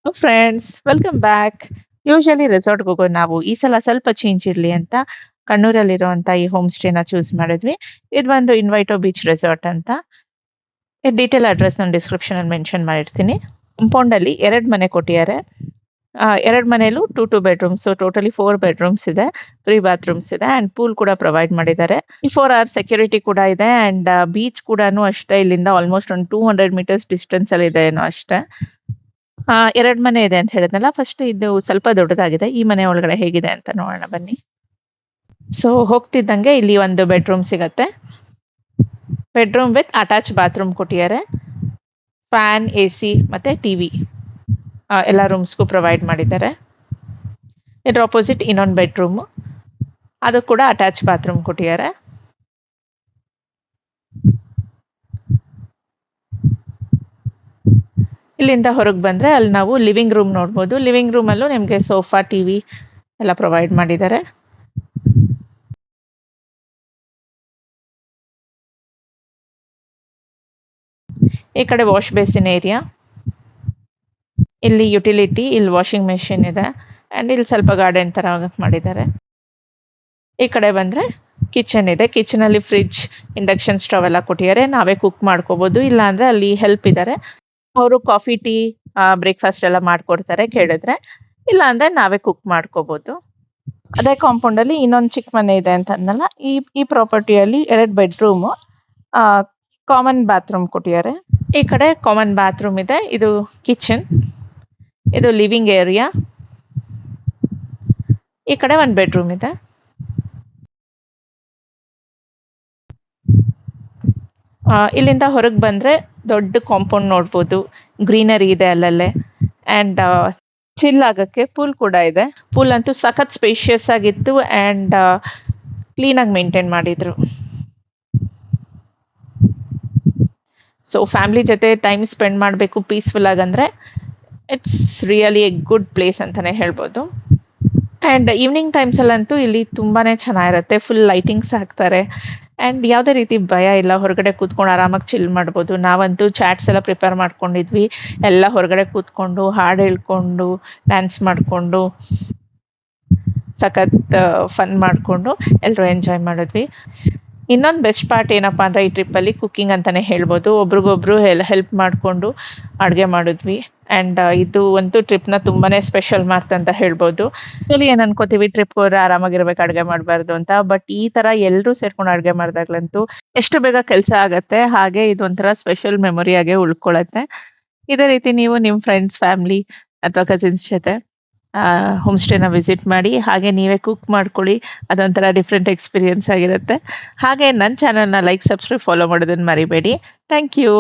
Friends, welcome back. Usually ರೆಸಾರ್ಟ್‌ಗೆ ಹೋಗೋದು ನಾವು. ಈ ಸಲ ಸ್ವಲ್ಪ ಚೇಂಜ್ ಇರ್ಲಿ ಅಂತ ಕಣ್ಣೂರಲ್ಲಿರುವಂತ ಈ ಹೋಮ್ ಸ್ಟೇನ ಚೂಸ್ ಮಾಡಿದ್ವಿ. ಇದು ಒಂದು ಇನ್ವೈಟೋ ಬೀಚ್ ರೆಸಾರ್ಟ್ ಅಂತ. ಡೀಟೇಲ್ ಅಡ್ರೆಸ್ ನಾನು ಡಿಸ್ಕ್ರಿಪ್ಷನ್ ಅಲ್ಲಿ ಮೆನ್ಷನ್ ಮಾಡಿರ್ತೀನಿ. ಕಾಂಪೌಂಡ್ ಅಲ್ಲಿ 2 ಮನೆ ಕೊಟ್ಟಿದ್ದಾರೆ. 2 ಮನೆಯಲ್ಲೂ 2 ಬೆಡ್‌ರೂಮ್ಸ್, ಟೋಟಲಿ 4 ಬೆಡ್‌ರೂಮ್ಸ್ ಇದೆ. 3 ಬಾತ್ರೂಮ್ಸ್ ಇದೆ ಅಂಡ್ ಪೂಲ್ ಕೂಡ ಪ್ರೊವೈಡ್ ಮಾಡಿದ್ದಾರೆ. 24 ಅವರ್ಸ್ ಸೆಕ್ಯೂರಿಟಿ ಕೂಡ ಇದೆ ಅಂಡ್ ಬೀಚ್ ಕೂಡನು ಅಷ್ಟೇ ಇಲ್ಲಿಂದ ಆಲ್ಮೋಸ್ಟ್ ಒಂದು 200 ಮೀಟರ್ಸ್ ಡಿಸ್ಟೆನ್ಸ್ ಅಲ್ಲಿ ಇದೆ ಏನೋ ಅಷ್ಟೇ. 2 ಮನೆ ಇದೆ ಅಂತ ಹೇಳಿದ್ನಲ್ಲ. ಫಸ್ಟ್ ಇದು ಸ್ವಲ್ಪ ದೊಡ್ಡದಾಗಿದೆ. ಈ ಮನೆ ಒಳಗಡೆ ಹೇಗಿದೆ ಅಂತ ನೋಡೋಣ ಬನ್ನಿ. ಸೊ ಹೋಗ್ತಿದ್ದಂಗೆ ಇಲ್ಲಿ ಒಂದು ಬೆಡ್‌ರೂಮ್ ಸಿಗತ್ತೆ. ಬೆಡ್‌ರೂಮ್ ವಿತ್ ಅಟ್ಯಾಚ್ ಬಾತ್ರೂಮ್ ಕೊಟ್ಟಿದ್ದಾರೆ. ಫ್ಯಾನ್, ಎಸಿ ಮತ್ತೆ ಟಿವಿ ಎಲ್ಲ ರೂಮ್ಸ್‌ಗೂ ಪ್ರೊವೈಡ್ ಮಾಡಿದ್ದಾರೆ. ಇದ್ರ ಆಪೋಸಿಟ್ ಇನ್ನೊಂದು ಬೆಡ್‌ರೂಮ್, ಅದು ಕೂಡ ಅಟ್ಯಾಚ್ ಬಾತ್ರೂಮ್ ಕೊಟ್ಟಿದ್ದಾರೆ. ಇಲ್ಲಿಂದ ಹೊರಗೆ ಬಂದ್ರೆ ಅಲ್ಲಿ ನಾವು ಲಿವಿಂಗ್ ರೂಮ್ ನೋಡ್ಬೋದು. ಲಿವಿಂಗ್ ರೂಮ್ ಅಲ್ಲೂ ನಿಮಗೆ ಸೋಫಾ, ಟಿವಿ ಎಲ್ಲ ಪ್ರೊವೈಡ್ ಮಾಡಿದ್ದಾರೆ. ಈ ಕಡೆ ವಾಶ್ ಬೇಸಿನ್ ಏರಿಯಾ, ಇಲ್ಲಿ ಯುಟಿಲಿಟಿ, ಇಲ್ಲಿ ವಾಷಿಂಗ್ ಮೆಷಿನ್ ಇದೆ ಅಂಡ್ ಇಲ್ಲಿ ಸ್ವಲ್ಪ ಗಾರ್ಡನ್ ತರ ಮಾಡಿದ್ದಾರೆ. ಈ ಕಡೆ ಬಂದ್ರೆ ಕಿಚನ್ ಇದೆ. ಕಿಚನ್ ಅಲ್ಲಿ ಫ್ರಿಡ್ಜ್, ಇಂಡಕ್ಷನ್ ಸ್ಟವ್ ಎಲ್ಲ ಕೊಟ್ಟಿದ್ದಾರೆ. ನಾವೇ ಕುಕ್ ಮಾಡ್ಕೋಬಹುದು. ಇಲ್ಲ ಅಂದ್ರೆ ಅಲ್ಲಿ ಹೆಲ್ಪ್ ಇದ್ದಾರೆ, ಅವರು ಕಾಫಿ, ಟೀ, ಬ್ರೇಕ್ಫಾಸ್ಟ್ ಎಲ್ಲ ಮಾಡ್ಕೊಡ್ತಾರೆ ಕೇಳಿದ್ರೆ. ಇಲ್ಲ ಅಂದ್ರೆ ನಾವೇ ಕುಕ್ ಮಾಡ್ಕೋಬಹುದು. ಅದೇ ಕಾಂಪೌಂಡ್ ಅಲ್ಲಿ ಇನ್ನೊಂದು ಚಿಕ್ಕ ಮನೆ ಇದೆ ಅಂತ ಅಂದಲ್ಲ. ಈ ಪ್ರಾಪರ್ಟಿಯಲ್ಲಿ 2 ಬೆಡ್‌ರೂಮ್, ಕಾಮನ್ ಬಾತ್ರೂಮ್ ಕೊಟ್ಟಿದ್ದಾರೆ. ಈ ಕಡೆ ಕಾಮನ್ ಬಾತ್ರೂಮ್ ಇದೆ. ಇದು ಕಿಚನ್, ಇದು ಲಿವಿಂಗ್ ಏರಿಯಾ. ಈ ಕಡೆ ಒಂದು ಬೆಡ್‌ರೂಮ್ ಇದೆ. ಇಲ್ಲಿಂದ ಹೊರಗೆ ಬಂದ್ರೆ ದೊಡ್ಡ ಕಾಂಪೌಂಡ್ ನೋಡ್ಬೋದು. ಗ್ರೀನರಿ ಇದೆ ಅಲ್ಲಲ್ಲೇ ಅಂಡ್ ಚಿಲ್ ಆಗಕ್ಕೆ ಪೂಲ್ ಕೂಡ ಇದೆ. ಪೂಲ್ ಅಂತೂ ಸಖತ್ ಸ್ಪೇಷಿಯಸ್ ಆಗಿತ್ತು ಅಂಡ್ ಕ್ಲೀನ್ ಆಗಿ ಮೇಂಟೈನ್ ಮಾಡಿದ್ರು. ಸೊ ಫ್ಯಾಮಿಲಿ ಜೊತೆ ಟೈಮ್ ಸ್ಪೆಂಡ್ ಮಾಡಬೇಕು ಪೀಸ್ಫುಲ್ ಆಗಂದ್ರೆ it's really a good place ಅಂತಾನೆ ಹೇಳ್ಬೋದು. ಅಂಡ್ ಈವ್ನಿಂಗ್ ಟೈಮ್ಸ್ ಅಲ್ಲಂತೂ ಇಲ್ಲಿ ತುಂಬಾನೇ ಚೆನ್ನಾಗಿರುತ್ತೆ. ಫುಲ್ ಲೈಟಿಂಗ್ಸ್ ಹಾಕ್ತಾರೆ ಅಂಡ್ ಯಾವುದೇ ರೀತಿ ಭಯ ಇಲ್ಲ. ಹೊರಗಡೆ ಕೂತ್ಕೊಂಡು ಆರಾಮಾಗಿ ಚಿಲ್ ಮಾಡ್ಬೋದು. ನಾವಂತೂ ಚಾಟ್ಸ್ ಎಲ್ಲ ಪ್ರಿಪೇರ್ ಮಾಡ್ಕೊಂಡಿದ್ವಿ. ಎಲ್ಲ ಹೊರಗಡೆ ಕೂತ್ಕೊಂಡು ಹಾಡು ಹೇಳ್ಕೊಂಡು ಡ್ಯಾನ್ಸ್ ಮಾಡಿಕೊಂಡು ಸಖತ್ ಫನ್ ಮಾಡಿಕೊಂಡು ಎಲ್ಲರೂ ಎಂಜಾಯ್ ಮಾಡಿದ್ವಿ. ಇನ್ನೊಂದು ಬೆಸ್ಟ್ ಪಾರ್ಟ್ ಏನಪ್ಪಾ ಅಂದ್ರೆ ಈ ಟ್ರಿಪ್ಪಲ್ಲಿ ಕುಕ್ಕಿಂಗ್ ಅಂತಾನೆ ಹೇಳ್ಬೋದು. ಒಬ್ರಿಗೊಬ್ರು ಹೆಲ್ಪ್ ಮಾಡಿಕೊಂಡು ಅಡುಗೆ ಮಾಡಿದ್ವಿ ಅಂಡ್ ಇದು ಒಂದು ಟ್ರಿಪ್ನ ತುಂಬಾನೇ ಸ್ಪೆಷಲ್ ಅಂತ ಹೇಳ್ಬೋದು. ಆಕ್ಚುಲಿ ಏನ್ ಅನ್ಕೋತೀವಿ, ಟ್ರಿಪ್ ಹೋದ್ರೆ ಆರಾಮಾಗಿರ್ಬೇಕು, ಅಡುಗೆ ಮಾಡಬಾರ್ದು ಅಂತ. ಬಟ್ ಈ ತರ ಎಲ್ಲರೂ ಸೇರ್ಕೊಂಡು ಅಡುಗೆ ಮಾಡಿದಾಗ್ಲಂತೂ ಎಷ್ಟು ಬೇಗ ಕೆಲಸ ಆಗತ್ತೆ. ಹಾಗೆ ಇದು ಒಂಥರ ಸ್ಪೆಷಲ್ ಮೆಮೊರಿ ಆಗಿ ಉಳ್ಕೊಳತ್ತೆ. ಇದೇ ರೀತಿ ನೀವು ನಿಮ್ಮ ಫ್ರೆಂಡ್ಸ್, ಫ್ಯಾಮಿಲಿ ಅಥವಾ ಕಸಿನ್ಸ್ ಜೊತೆ ಹೋಮ್ ಸ್ಟೇನ ವಿಸಿಟ್ ಮಾಡಿ. ಹಾಗೆ ನೀವೇ ಕುಕ್ ಮಾಡ್ಕೊಳ್ಳಿ. ಅದೊಂಥರ ಡಿಫ್ರೆಂಟ್ ಎಕ್ಸ್ಪೀರಿಯನ್ಸ್ ಆಗಿರುತ್ತೆ. ಹಾಗೆ ನನ್ನ ಚಾನಲ್ನ ಲೈಕ್, ಸಬ್ಸ್ಕ್ರೈಬ್, ಫಾಲೋ ಮಾಡೋದನ್ನ ಮರಿಬೇಡಿ. Thank you.